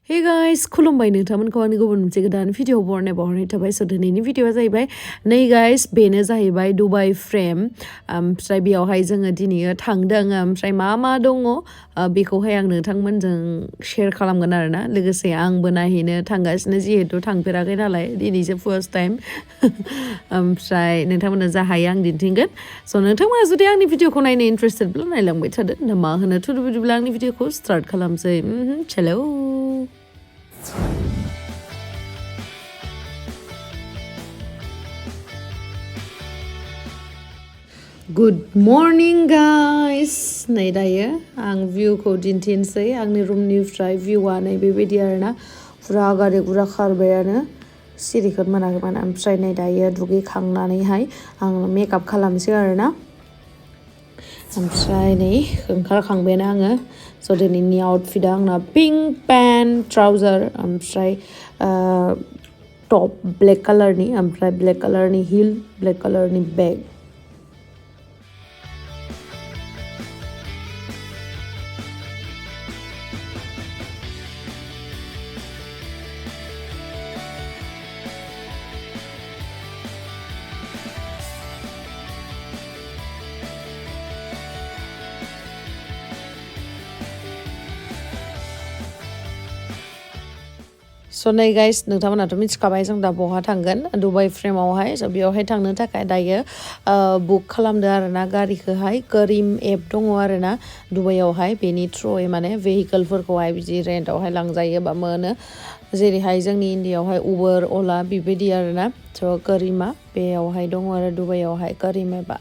Hey guys, Khulumbai नोंथांमोनखौ आंनि गुबुन मोनसे गोदान भिडिअ बरनाय थाबाय स दिनैनि भिडिअआ जाहैबाय नै गाइस बेनो जाहैबाय दुबाइ फ्रेम ओमफ्राय बेयावहाय जोङो दिनै थांदों ओमफ्राय मा दङ बेखौहाय आं नोंथांमोनजों शेयार खालामगोन आरोना लोगोसे आंबो नायहैनो थांगासिनो जिहेतु थांफेराखै नालाय दिनैसो फार्स्ट टाइम ओमफ्राय नोंथांमोननो जा हायो आं दिन्थिगोन स नोंथांमोना जुदि आंनि भिडिअखौ नायनो इन्ट्रेस्टेडब्ला नायलांबाय थादो दा मा होनो थुदो बिदिब्ला आंनि भिडिअखौ स्टार्ट खालामसै चलो Good morning guys नै दायो आं भिउखौ दिन्थिनोसै आंनि रुमनिफ्राय भिउआ नै बेबायदि आरोना फुरा गारि गुरा खारबायानो सिरिखौनो मोनाखैमोन ओमफ्राय नै दायो दुगैखांनानैहाय आं मेकआप खालामसै आरोना ओमफ्राय नै ओंखारखांबायानो आङो स दिनैनि आउटफिटआ आंना पिंक पेन्ट ट्राउजार ओमफ्राय टप ब्लेक कालारनि ओमफ्राय ब्लेक कालारनि हिल ब्लेक कालारनि बेग स नै गाइस नोंथांमोनाथ' मिथिखाबाय जों दा बहा थांगोन दुबाइ फ्रेमावहाय स बेयावहाय थांनो थाखाय दायो बुक खालामदो आरोना गारिखौहाय करिम एप दङ आरोना दुबाइयावहाय बेनि थ्रुयै माने भेहिकलफोरखौहाय बिदि रेन्टआवहाय लांजायो बा मोनो जेरैहाय जोंनि इन्डियायावहाय उबर अला बेबायदि आरोना स करिमा बेयावहाय दङ आरो दुबाइयावहाय करिम एपा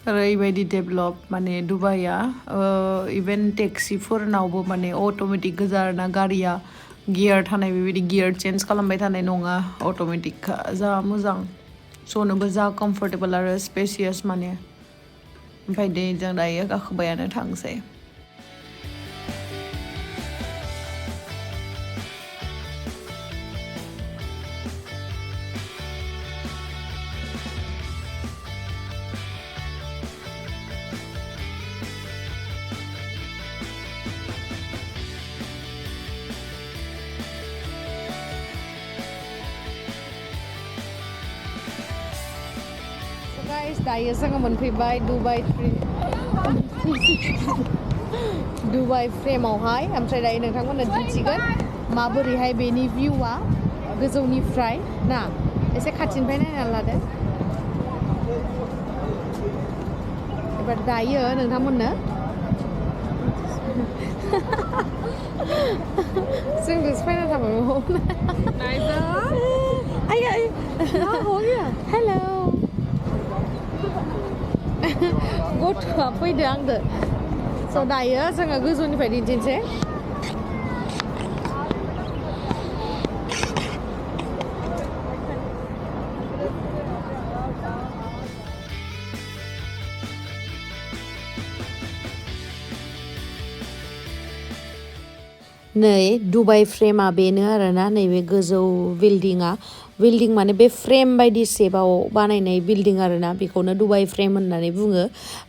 ओरैबायदि डेभलप माने दुबाइया इभेन टेक्सिफोरनावबो माने अट'मेटिक गोजा आरोना गारिया गियार थानाय बेबायदि गियार चेन्ज खालामबाय थानाय नङा अट'मेटिक जा मोजां सनोबो जा कम्फर्टेबल आरो स्पेसियास माने ओमफ्राय जों दायो गाखोबायानो थांसै दायो जोङो मोनफैबाय दुबाइ फ्रेमावहाय ओमफ्राय दायो नोंथांमोननो दिन्थिगोन माबोरैहाय बेनि भिउआ गोजौनिफ्राय ना एसे खाथिनिफ्राय नायना लादो एबार दायो नोंथांमोननो जोंजोंसो फैना थाबाय हेलौ गथ'आ फैदो आंदो स दायो जोङो गोजौनिफ्राय दिन्थिनोसै नै दुबाइ फ्रेमा बेनो आरोना नैबे गोजौ बिल्डिं माने बे फ्रेम बायदि शेपाव बानायनाय बिल्डिं आरोना बेखौनो दुबाइ फ्रेम होननानै बुङो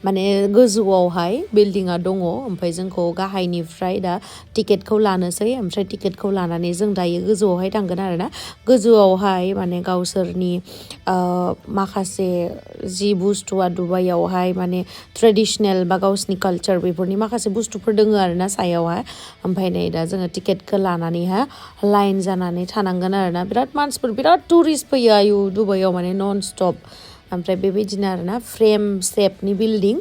माने गोजौआवहाय बिल्डिंआ दङ ओमफ्राय जोंखौ गाहायनिफ्राय दा टिकेटखौ लानोसै ओमफ्राय टिकेटखौ लानानै जों दायो गोजौआवहाय थांगोन आरोना गोजौआवहाय माने गावसोरनि माखासे जि बुस्थुआ दुबाइयावहाय माने ट्रेडिसनेल बा गावसोरनि कालचार बेफोरनि माखासे बुस्थुफोर दङ आरोना सायावहाय ओमफ्राय नै दा जोङो टिकेटखौ लानानैहाय लाइन जानानै थानांगोन आरोना बिराद मानसिफोर बिराद टुरिस्ट फैयो आयु दुबाइयाव माने नन स्टप ओमफ्राय बेबायदिनो आरोना फ्रेम शेपनि बिल्डिं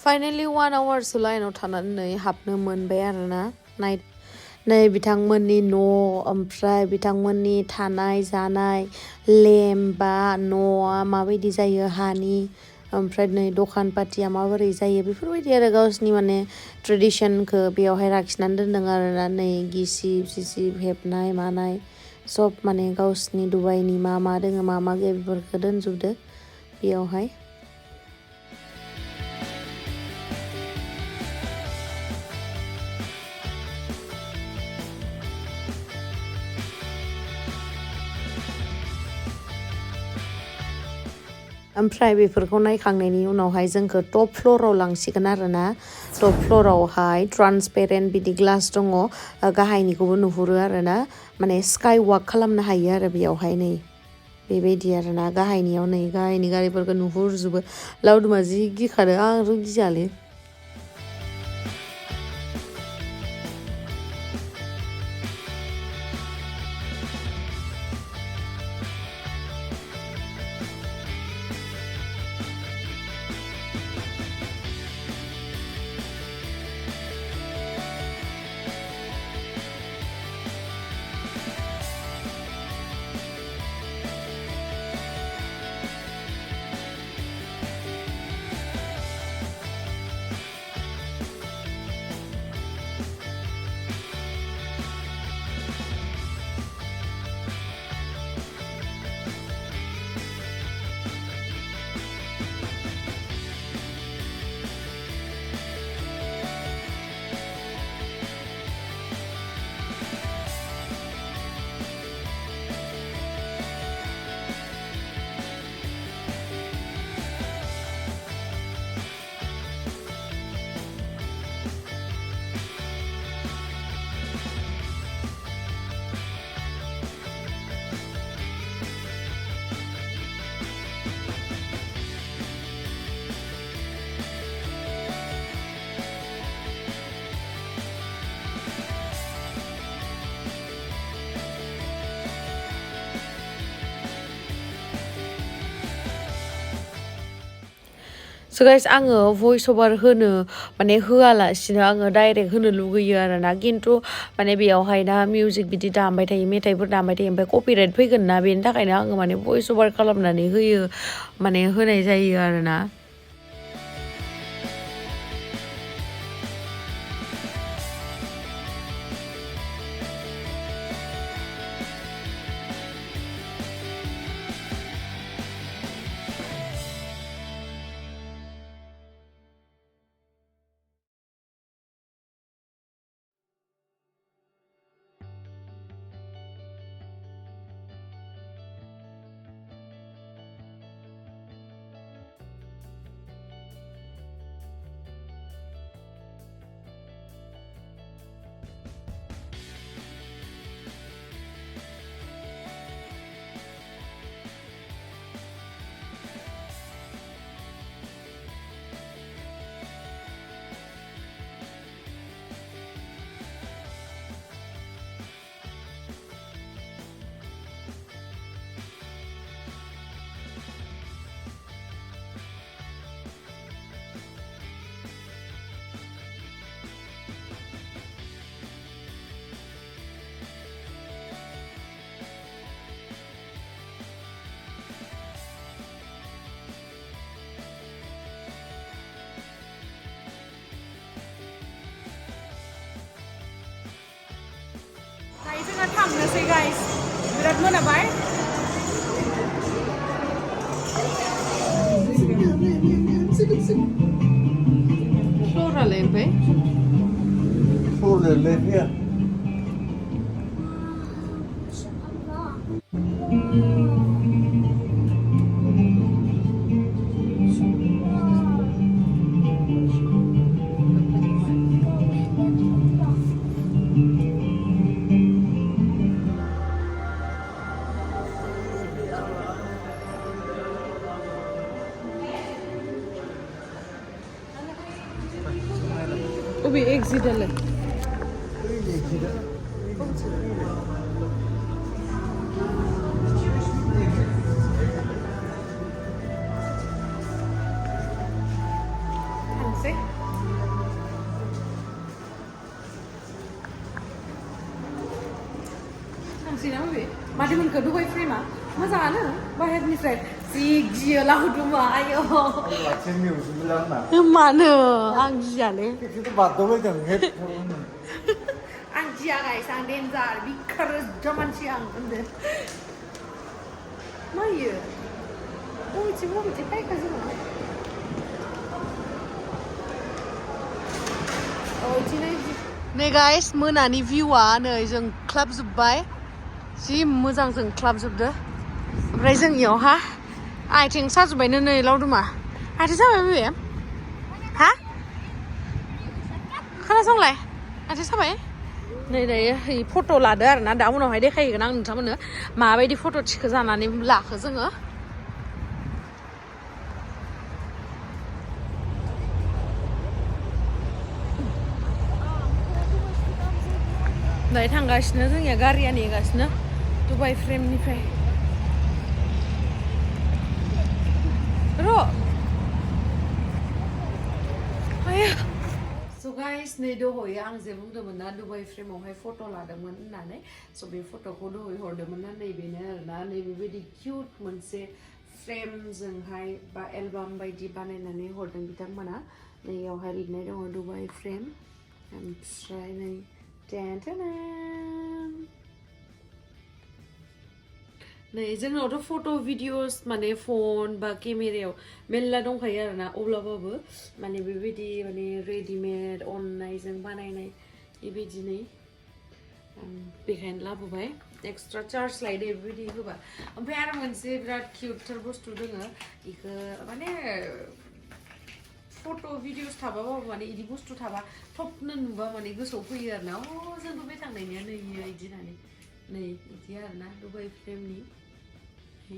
फाइनेलि 1 आवारसो लाइनाव थानानै हाबनो मोनबाय आरोना नै बिथांमोननि न' ओमफ्राय बिथांमोननि थानाय जानाय लेम्प बा न'आ माबायदि जायो हानि ओमफ्राय नै दखान पाटिया माबोरै जायो बेफोरबायदि आरो गावसिनि माने ट्रेडिसनखौ बेयावहाय लाखिनानै दोनदों आरोना नै गिसिब सिसिब हेबनाय मानाय सब माने गावसिनि दुबाइनि मा दोङो मा गैया बेफोरखौ दोनजोबदो बेयावहाय ओमफ्राय बेफोरखौ नायखांनायनि उनावहाय जोंखौ टप फ्ल'राव लांसिगोन आरोना टप फ्ल'रावहाय ट्रान्सपेरेन्ट बिदि ग्लास दङ गाहायनिखौबो नुहुरो आरोना माने स्काइ वाक खालामनो हायो आरो बेयावहाय नै बेबायदि आरोना गाहायनियाव नै गाहायनि गारिफोरखौ नुहुरजोबो लावदुमा जि गिखादो आंथ' गियालै So guys आङो भइस ओभार होनो माने होआलासिनो आङो डाइरेक्ट होनो लुगैयो आरोना खिन्थु माने बेयावहाय ना मिउजिक बिदि दामबाय थायो मेथाइफोर दामबाय थायो ओमफ्राय कपिराइट फैगोन ना बेनि थाखायनो आङो माने भइस ओभार खालामनानै होयो माने होनाय जायो आरोना जोंहा थांनोसै गाइस बिराद मोनाबाय फ्ल'रालाय ओमफ्राय फ्ल'रालाय फैया अबे एक्जिटआलाय थांसै ना बे माथो मोनखो दुबाइ फ्रेमा मोजाङानो बाहेरनिफ्राय जि गियो लाउदुमा आयौ मानो आं गियालै आं गिया गाइस आं डेन्जार बिखारो जा मानसि आं होनदो मा इयो बबेथिं फायखा जोङो नै गाइस मोनानि भिउआ नै जों ख्लाबजोब्बाय जि मोजां जों ख्लाबजोबदो ओमफ्राय जों इयावहा आथिं साजोब्बायनो नै लावदुमा आथिं साबाय बे हा खोनासंलाय आथिं साबाय नै दायो फट' लादो आरोना दा उनावहाय देखायगोन आं नोंथांमोननो माबायदि फट' थिखो जानानै लाखो जोङो दायो थांगासिनो जोंनिया गारिया नेगासिनो दुबाइ फ्रेमनिफ्राय स' गाइस नै दहयो आं जे बुंदोंमोन ना दुबाइ फ्रेमावहाय फट' लादोंमोन होननानै स' बे फट'खौ दहय हरदोंमोन ना नैबेनो आरोना नैबेबायदि किउट मोनसे फ्रेमजोंहाय बा एलबाम बायदि बानायनानै हरदों बिथांमोना नैयावहाय लिरनाय दङ दुबाइ फ्रेम ओमफ्राय नै नै जोंनावथ' फट' भिडिअस माने फन बा केमेरायाव मेरला दंखायो आरोना अब्लाबाबो माने बेबायदि माने रेडिमेड अननायजों बानायनाय बेबायदि नै बेखायनो लाबोबाय एक्सट्रा चार्ज लायदो बेबायदि होबा ओमफ्राय आरो मोनसे बिराद किउटथार बुस्थु दोङो बेखौ माने फट' भिडिअस थाबाबाबो माने बिदि बुस्थु थाबा थबनो नुबा माने गोसोआव फैयो आरोना जोंबो बे थांनायनिया नै बिदि होननानै नै बिदि आरोना Dubai फ्रेमनि So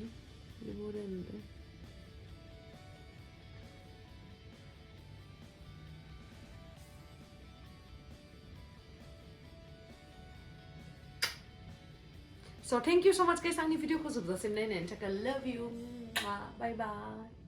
thank you so much guys आंनि भिडिअखौ जोबजासिम नायनायनि थाखाय love you bye bye